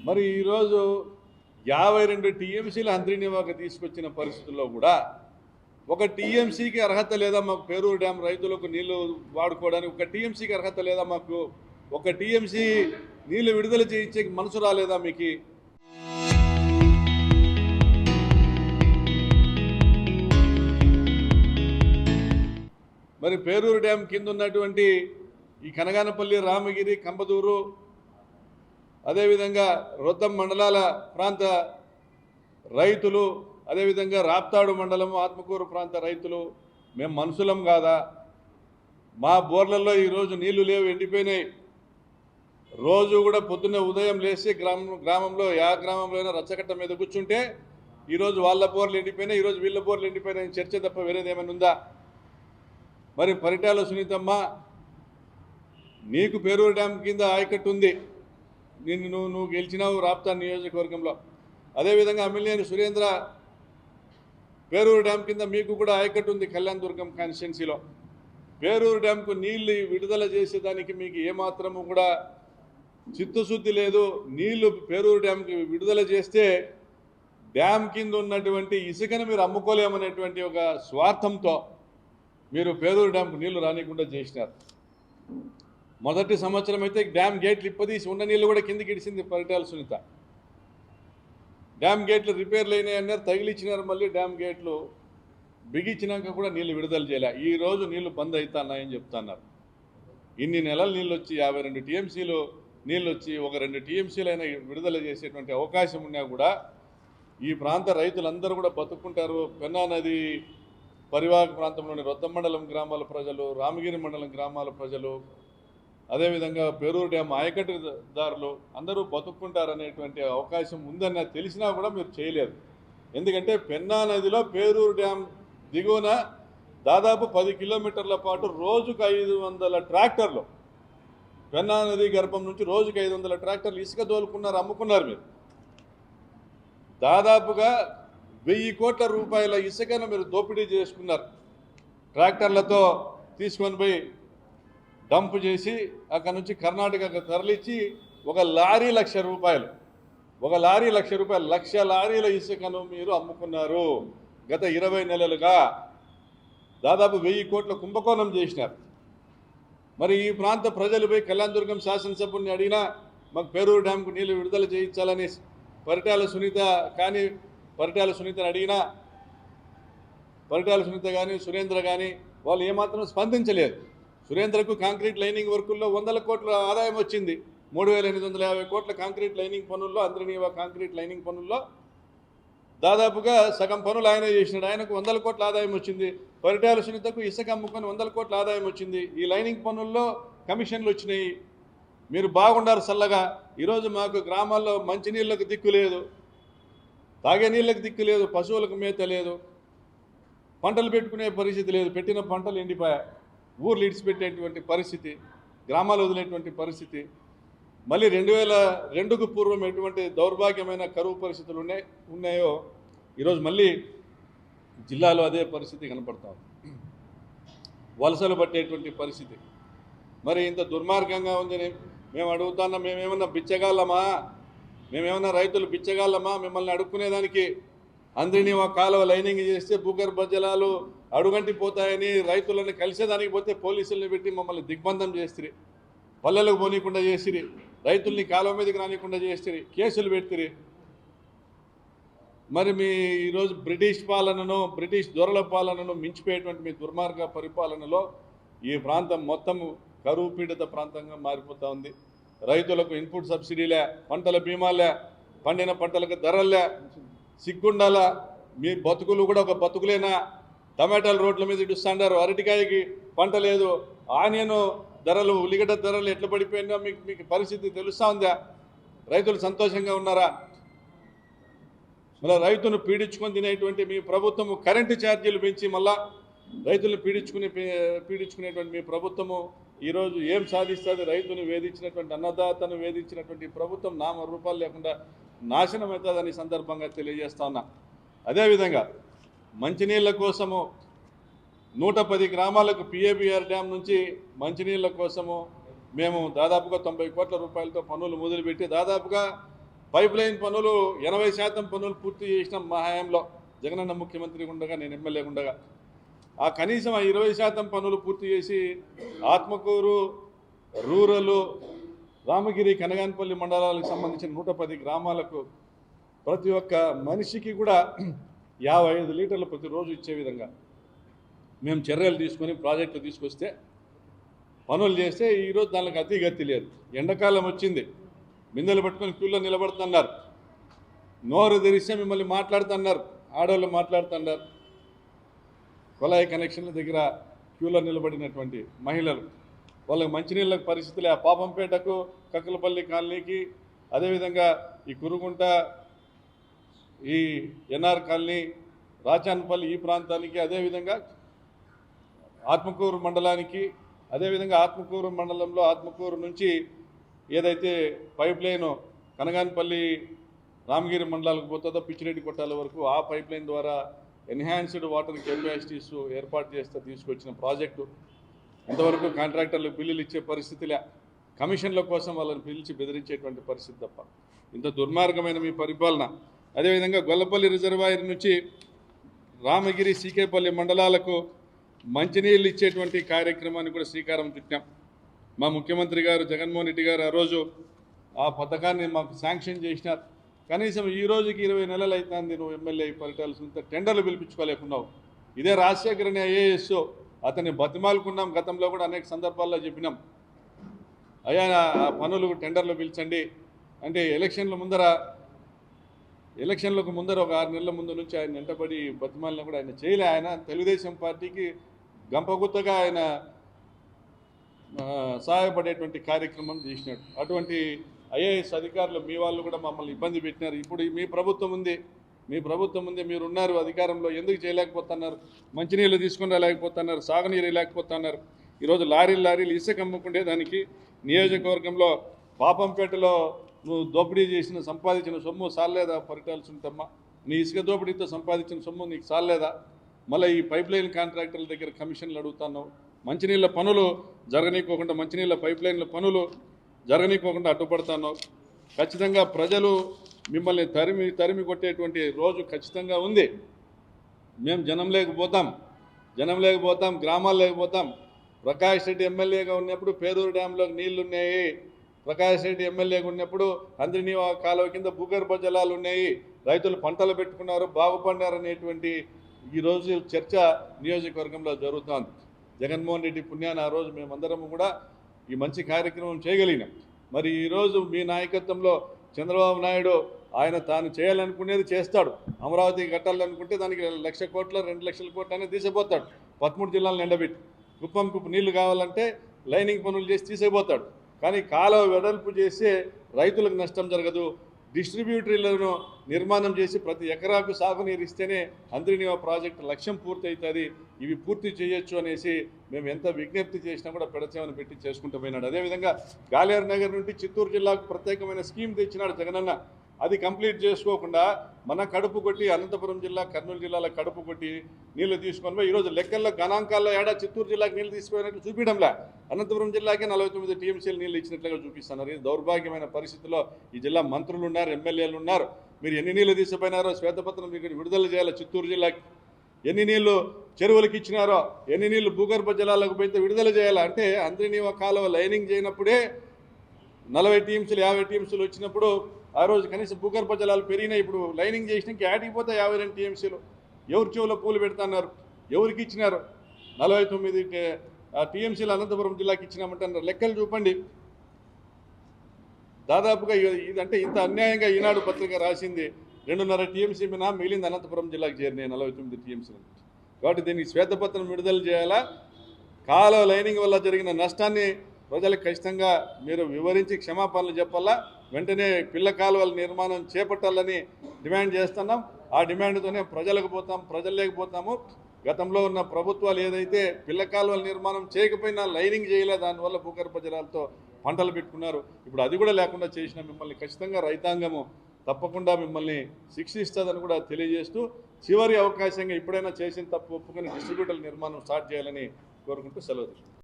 మరి ఈరోజు 52 టీఎంసీల హంద్రీనివాక తీసుకొచ్చిన పరిస్థితుల్లో కూడా ఒక టీఎంసీకి అర్హత లేదా మాకు పేరూరు డ్యామ్ రైతులకు నీళ్లు వాడుకోవడానికి ఒక టీఎంసీకి అర్హత లేదా మాకు ఒక టీఎంసీ నీళ్లు విడుదల చేయించే మనసు రాలేదా మీకు? మరి పేరూరు డ్యామ్ కింద ఉన్నటువంటి ఈ కనగానపల్లి, రామగిరి, కంబదూరు, అదేవిధంగా రొద్దం మండలాల ప్రాంత రైతులు, అదేవిధంగా రాప్తాడు మండలం, ఆత్మకూరు ప్రాంత రైతులు మేము మనుషులం కాదా? మా బోర్లలో ఈరోజు నీళ్లు లేవు, ఎండిపోయినాయి. రోజు కూడా పొద్దున్నే ఉదయం లేచి గ్రామంలో గ్రామంలో అయినా రచ్చకట్ట మీద కూర్చుంటే ఈరోజు వాళ్ళ బోర్లు ఎండిపోయినాయి, ఈరోజు వీళ్ళ బోర్లు ఎండిపోయినాయి చర్చ తప్ప వేరేది ఏమైనా ఉందా? మరి పరిటాల సునీతమ్మ, నీకు పేరూరు డ్యామ్ కింద ఆయకట్టు ఉంది, నువ్వు గెలిచినావు రాప్తా నియోజకవర్గంలో. అదేవిధంగా అమిలినేని సురేంద్ర, పేరూరు డ్యామ్ కింద మీకు కూడా ఆయకట్టు ఉంది కళ్యాణ్ దుర్గం కాన్స్టిట్యున్సీలో. పేరూరు డ్యామ్కు నీళ్లు విడుదల చేసేదానికి మీకు ఏమాత్రము కూడా చిత్తశుద్ధి లేదు. నీళ్లు పేరూరు డ్యామ్కి విడుదల చేస్తే డ్యామ్ కింద ఉన్నటువంటి ఇసుకను మీరు అమ్ముకోలేమనేటువంటి ఒక స్వార్థంతో మీరు పేరూరు డ్యామ్కు నీళ్లు రానికుండా చేసినారు. మొదటి సంవత్సరం అయితే డ్యామ్ గేట్లు ఇప్పదీసి ఉన్న నీళ్ళు కూడా కిందికి ఇడిసింది పరిటాల సునీత. డ్యామ్ గేట్లు రిపేర్లు అయినాయి అన్నారు, తగిలిచ్చినారు. మళ్ళీ డ్యామ్ గేట్లు బిగించినాక కూడా నీళ్లు విడుదల చేయలే. ఈరోజు నీళ్లు బంద్ అవుతున్నాయని చెప్తున్నారు. ఇన్ని నెలలు నీళ్ళు వచ్చి 52 టీఎంసీలు నీళ్ళు వచ్చి ఒక 2 టీఎంసీలు అయినా విడుదల చేసేటువంటి అవకాశం ఉన్నా కూడా ఈ ప్రాంత రైతులందరూ కూడా బతుక్కుంటారు. పెన్నా నది పరివాహక ప్రాంతంలోని రొద్దం మండలం గ్రామాల ప్రజలు, రామగిరి మండలం గ్రామాల ప్రజలు, అదేవిధంగా పేరూరు డ్యామ్ ఆయకట్టుదారులు అందరూ బతుక్కుంటారనేటువంటి అవకాశం ఉందని తెలిసినా కూడా మీరు చేయలేదు. ఎందుకంటే పెన్నా నదిలో పేరూరు డ్యామ్ దిగువన దాదాపు 10 కిలోమీటర్ల పాటు రోజుకు 500 ట్రాక్టర్లు, పెన్నా నది గర్భం నుంచి రోజుకు 500 ట్రాక్టర్లు ఇసుక దోలుకున్నారు, అమ్ముకున్నారు. మీరు దాదాపుగా 1000 కోట్ల రూపాయల ఇసుకను మీరు దోపిడీ చేసుకున్నారు. ట్రాక్టర్లతో తీసుకొని పోయి డంప్ చేసి అక్కడ నుంచి కర్ణాటకకు తరలించి ఒక లారీ ₹1,00,000, ఒక లారీ ₹1,00,000, 1,00,000 లారీల ఇసుకను మీరు అమ్ముకున్నారు. గత 20 నెలలుగా దాదాపు 1000 కోట్ల కుంభకోణం చేసినారు. మరి ఈ ప్రాంత ప్రజలపై కళ్యాణ్ దుర్గం శాసనసభ్యుని అడిగినా మాకు పేరూరు డ్యామ్కు నీళ్లు విడుదల చేయించాలని పరిటాల సునీతని అడిగినా, పరిటాల సునీత కానీ సురేంద్ర కానీ వాళ్ళు ఏమాత్రం స్పందించలేదు. సురేంద్రకు కాంక్రీట్ లైనింగ్ వర్కుల్లో 100 కోట్ల ఆదాయం వచ్చింది. 3,850 కోట్ల కాంక్రీట్ లైనింగ్ పనుల్లో, అంద్రనీవా కాంక్రీట్ లైనింగ్ పనుల్లో దాదాపుగా సగం పనులు ఆయన చేసినాడు. ఆయనకు 100 కోట్ల ఆదాయం వచ్చింది. పరిటాల సునీతకు ఇసుక అమ్ముకొని 100 కోట్ల ఆదాయం వచ్చింది. ఈ లైనింగ్ పనుల్లో కమిషన్లు వచ్చినాయి. మీరు బాగుండారు చల్లగా. ఈరోజు మాకు గ్రామాల్లో మంచినీళ్ళకు దిక్కు లేదు, తాగే నీళ్ళకు దిక్కు లేదు, పశువులకు మేత లేదు, పంటలు పెట్టుకునే పరిస్థితి లేదు, పెట్టిన పంటలు ఎండిపోయాయి, ఊర్లు ఇడిచిపెట్టేటువంటి పరిస్థితి, గ్రామాలు వదిలేటువంటి పరిస్థితి. మళ్ళీ 2002కు పూర్వం ఎటువంటి దౌర్భాగ్యమైన కరువు పరిస్థితులు ఉన్నాయో ఈరోజు మళ్ళీ జిల్లాలో అదే పరిస్థితి కనపడతాం. వలసలు పట్టేటువంటి పరిస్థితి. మరి ఇంత దుర్మార్గంగా ఉందని మేము అడుగుతున్నాం. మేమేమన్నా బిచ్చగాళ్ళమా? మేమేమన్నా రైతులు బిచ్చగాళ్ళమా? మిమ్మల్ని అడుక్కునేదానికి అందరినీ ఒక కాలువ లైనింగ్ చేస్తే భూగర్భ జలాలు అడుగంటి పోతాయని రైతులను కలిసేదానికి పోతే పోలీసుల్ని పెట్టి మమ్మల్ని దిగ్బంధం చేసిరి, పల్లెలకు పోనీయకుండా చేసిరి, రైతుల్ని కాలువ మీదకి రానికుండా చేసిరి, కేసులు పెట్టిరి. మరి మీ ఈరోజు బ్రిటిష్ దొరల పాలనను మించిపోయేటువంటి మీ దుర్మార్గ పరిపాలనలో ఈ ప్రాంతం మొత్తం కరువు పీడిత ప్రాంతంగా మారిపోతూ ఉంది. రైతులకు ఇన్పుట్ సబ్సిడీలే, పంటల బీమాలే, పండిన పంటలకు ధరలే, సిగ్గుండాల. మీ బతుకులు కూడా ఒక బతుకులేనా? టమాటాలు రోడ్ల మీద ఇడుస్తున్నారు, అరటికాయకి పంట లేదు, ఆనియన్ ధరలు, ఉల్లిగడ్డ ధరలు ఎట్లా పడిపోయినా మీకు పరిస్థితి తెలుస్తూ ఉందా? రైతులు సంతోషంగా ఉన్నారా? మళ్ళీ రైతును పీడించుకొని తినేటువంటి మీ ప్రభుత్వము కరెంటు ఛార్జీలు పెంచి మళ్ళా రైతులను పీడించుకునేటువంటి మీ ప్రభుత్వము ఈరోజు ఏం సాధిస్తుంది? రైతును వేధించినటువంటి, అన్నదాతను వేధించినటువంటి ప్రభుత్వం నామరూపాలు లేకుండా నాశనం అవుతుందని సందర్భంగా తెలియజేస్తా ఉన్నా. అదేవిధంగా మంచినీళ్ళ కోసము 110 గ్రామాలకు పిఏబిఆర్ డ్యామ్ నుంచి మంచినీళ్ళ కోసము మేము దాదాపుగా 90 కోట్ల రూపాయలతో పనులు మొదలుపెట్టి దాదాపుగా పైప్ లైన్ పనులు 80% పనులు పూర్తి చేసిన మా హయాంలో జగనన్న ముఖ్యమంత్రి ఉండగా, నేను ఎమ్మెల్యే ఉండగా ఆ కనీసం ఆ 20% పనులు పూర్తి చేసి ఆత్మకూరు రూరల్, రామగిరి, కనగానపల్లి మండలాలకు సంబంధించిన 110 గ్రామాలకు ప్రతి ఒక్క మనిషికి కూడా 55 లీటర్లు ప్రతిరోజు ఇచ్చే విధంగా మేము చర్యలు తీసుకొని ప్రాజెక్టులు తీసుకొస్తే పనులు చేస్తే ఈరోజు దానికి అతిగతి లేదు. ఎండాకాలం వచ్చింది, బిందెలు పట్టుకొని క్యూలో నిలబడుతున్నారు, నోరు తెరిస్తే మిమ్మల్ని మాట్లాడుతున్నారు, ఆడవాళ్ళు మాట్లాడుతున్నారు. కొలాయి కనెక్షన్ల దగ్గర క్యూలో నిలబడినటువంటి మహిళలు, వాళ్ళకి మంచినీళ్ళ పరిస్థితులే. ఆ పాపంపేటకు, కక్కలపల్లి కాలనీకి, అదేవిధంగా ఈ కురుగుంట, ఈ ఎన్ఆర్ కాలనీ, రాచాన్పల్లి ఈ ప్రాంతానికి, అదేవిధంగా ఆత్మకూరు మండలానికి, అదేవిధంగా ఆత్మకూరు మండలంలో ఆత్మకూరు నుంచి ఏదైతే పైప్ లైన్ కనగానపల్లి రామగిరి మండలాలకు పోతుందో పిచ్చిరెడ్డి కొట్టాల వరకు ఆ పైప్ లైన్ ద్వారా ఎన్హాన్స్డ్ వాటర్ కెపాసిటీస్ ఏర్పాటు చేస్తే తీసుకొచ్చిన ప్రాజెక్టు ఇంతవరకు కాంట్రాక్టర్లకు బిల్లులు ఇచ్చే పరిస్థితిలే, కమిషన్ల కోసం వాళ్ళని పిలిచి బెదిరించేటువంటి పరిస్థితి తప్ప. ఇంత దుర్మార్గమైన మీ పరిపాలన. అదేవిధంగా గొల్లపల్లి రిజర్వాయర్ నుంచి రామగిరి, సీకేపల్లి మండలాలకు మంచినీళ్ళు ఇచ్చేటువంటి కార్యక్రమాన్ని కూడా శ్రీకారం చుట్టాం. మా ముఖ్యమంత్రి గారు జగన్మోహన్ రెడ్డి గారు ఆ రోజు ఆ పథకాన్ని మాకు శాంక్షన్ చేసినారు. కనీసం ఈ రోజుకి 20 నెలలు అవుతుంది నువ్వు ఎమ్మెల్యే పరిటాల్సిన టెండర్లు పిలిపించుకోలేకున్నావు. ఇదే రాజశేఖరని ఐఏఎస్, అతన్ని బతిమాలుకున్నాం, గతంలో కూడా అనేక సందర్భాల్లో చెప్పినాం, అయ్యా ఆ పనులు టెండర్లు పిలిచండి అంటే ఎలక్షన్లకు ముందర ఒక 6 నెలల ముందు నుంచి ఆయన వెంటబడి బతిమాలినా కూడా ఆయన చేయలే. ఆయన తెలుగుదేశం పార్టీకి గంపగుత్తగా ఆయన సహాయపడేటువంటి కార్యక్రమం చేసినాడు. అటువంటి ఐఏఎస్ అధికారులు మీ వాళ్ళు కూడా మమ్మల్ని ఇబ్బంది పెట్టినారు. ఇప్పుడు మీ ప్రభుత్వం ఉంది, మీరున్నారు అధికారంలో, ఎందుకు చేయలేకపోతున్నారు? మంచినీళ్ళు తీసుకుని రాలేకపోతున్నారు, సాగునీరు లేకపోతున్నారు. ఈరోజు లారీలు ఇసుక అమ్ముకుంటే దానికి నియోజకవర్గంలో పాపంపేటలో నువ్వు దోపిడీ చేసిన సంపాదించిన సొమ్ము సాలేదా? పరిటాల్సింటమ్మా, నీ ఇసుక దోపిడీతో సంపాదించిన సొమ్ము నీకు సాలేదా? మళ్ళీ ఈ పైప్ లైన్ కాంట్రాక్టర్ల దగ్గర కమిషన్లు అడుగుతున్నావు. మంచినీళ్ళ పనులు జరగనీకోకుండా, మంచినీళ్ళ పైప్ లైన్ల పనులు జరగనీకోకుండా అడ్డుపడుతున్నావు. ఖచ్చితంగా ప్రజలు మిమ్మల్ని తరిమి కొట్టేటువంటి రోజు ఖచ్చితంగా ఉంది. మేము జనం లేకపోతాం, గ్రామాలు లేకపోతాం. ప్రకాష్ రెడ్డి ఎమ్మెల్యేగా ఉన్నప్పుడు పేదూరు డ్యాంలోకి నీళ్లు ఉన్నాయి, ప్రకాష్ రెడ్డి ఎమ్మెల్యేగా ఉన్నప్పుడు అందరినీ కాలువ కింద భూగర్భ జలాలు ఉన్నాయి, రైతులు పంటలు పెట్టుకున్నారు, బాగుపడినారనేటువంటి ఈరోజు చర్చ నియోజకవర్గంలో జరుగుతోంది. జగన్మోహన్ రెడ్డి పుణ్యాన్ని ఆ రోజు మేమందరం కూడా ఈ మంచి కార్యక్రమం చేయగలిగినాం. మరి ఈరోజు మీ నాయకత్వంలో చంద్రబాబు నాయుడు ఆయన తాను చేయాలనుకునేది చేస్తాడు. అమరావతి కట్టాలనుకుంటే దానికి 1,00,000 కోట్ల 2,00,000 కోట్ల అనేది తీసిపోతాడు. 13 జిల్లాలను ఎండబెట్టి కుప్పంకు నీళ్లు కావాలంటే లైనింగ్ పనులు చేసి తీసిపోతాడు. కానీ కాలువ వెడల్పు చేస్తే రైతులకు నష్టం జరగదు. డిస్ట్రిబ్యూటరీలను నిర్మాణం చేసి ప్రతి ఎకరాకు సాగునీరు ఇస్తేనే అందరినీ ప్రాజెక్టు లక్ష్యం పూర్తి అవుతుంది, ఇవి పూర్తి చేయొచ్చు అనేసి మేము ఎంత విజ్ఞప్తి చేసినా కూడా పెడచేమని పెట్టి చేసుకుంటూ పోయినాడు. అదేవిధంగా గాలేరు నగర్ నుండి చిత్తూరు జిల్లాకు ప్రత్యేకమైన స్కీమ్ తెచ్చినాడు జగనన్న. అది కంప్లీట్ చేసుకోకుండా మన కడుపు కొట్టి అనంతపురం జిల్లా, కర్నూలు జిల్లాలో కడుపు కొట్టి నీళ్లు తీసుకొని పోయి ఈరోజు లెక్కల్లో గణాంకాల్లో ఏడా చిత్తూరు జిల్లాకి నీళ్లు తీసుకుపోయినట్లు చూపించడంలే, అనంతపురం జిల్లాకి 49 టీఎంసీలు నీళ్లు ఇచ్చినట్లుగా చూపిస్తున్నారు. ఇది దౌర్భాగ్యమైన పరిస్థితిలో ఈ జిల్లా మంత్రులు ఉన్నారు, ఎమ్మెల్యేలు ఉన్నారు. మీరు ఎన్ని నీళ్లు తీసుకుపోయినారో శ్వేతపత్రం మీకు విడుదల చేయాలి. చిత్తూరు జిల్లాకి ఎన్ని నీళ్లు చెరువులకు ఇచ్చినారో, ఎన్ని నీళ్లు భూగర్భ జలాలకు పోతే విడుదల చేయాలి. అంటే అందరినీ ఒక కాలువ లైనింగ్ చేయనప్పుడే 40 టీఎంసీలు 50 టీఎంసీలు వచ్చినప్పుడు ఆ రోజు కనీసం భూగర్భ జలాలు పెరిగినాయి. ఇప్పుడు లైనింగ్ చేసినాక యాడికి పోతే 52 టీఎంసీలు. ఎవరి చెవులో పూలు పెడుతున్నారు? ఎవరికి ఇచ్చినారు? 49 టీఎంసీలు అనంతపురం జిల్లాకి ఇచ్చినామంటున్నారు. లెక్కలు చూపండి. దాదాపుగా ఇదంటే ఇంత అన్యాయంగా ఈనాడు పత్రిక రాసింది 2.5 టీఎంసీ మీద మిగిలింది అనంతపురం జిల్లాకు చేరినాయి 49 టీఎంసీలు. కాబట్టి దీనికి శ్వేతపత్రం విడుదల చేయాలా? కాలువ లైనింగ్ వల్ల జరిగిన నష్టాన్ని ప్రజలకు ఖచ్చితంగా మీరు వివరించి క్షమాపణలు చెప్పాలా. వెంటనే పిల్ల కాలువల నిర్మాణం చేపట్టాలని డిమాండ్ చేస్తున్నాం. ఆ డిమాండ్తోనే ప్రజలు లేకపోతాము. గతంలో ఉన్న ప్రభుత్వాలు ఏదైతే పిల్ల కాలువల నిర్మాణం చేయకపోయినా లైనింగ్ చేయలే, దానివల్ల భూగర్భ జలాలతో పంటలు పెట్టుకున్నారు. ఇప్పుడు అది కూడా లేకుండా చేసిన మిమ్మల్ని ఖచ్చితంగా రైతాంగము తప్పకుండా మిమ్మల్ని శిక్షిస్తుందని కూడా తెలియజేస్తూ, చివరి అవకాశంగా ఇప్పుడైనా చేసిన తప్పు ఒప్పుకొని డిస్ట్రిబ్యూటర్ల నిర్మాణం స్టార్ట్ చేయాలని కోరుకుంటూ సెలవు.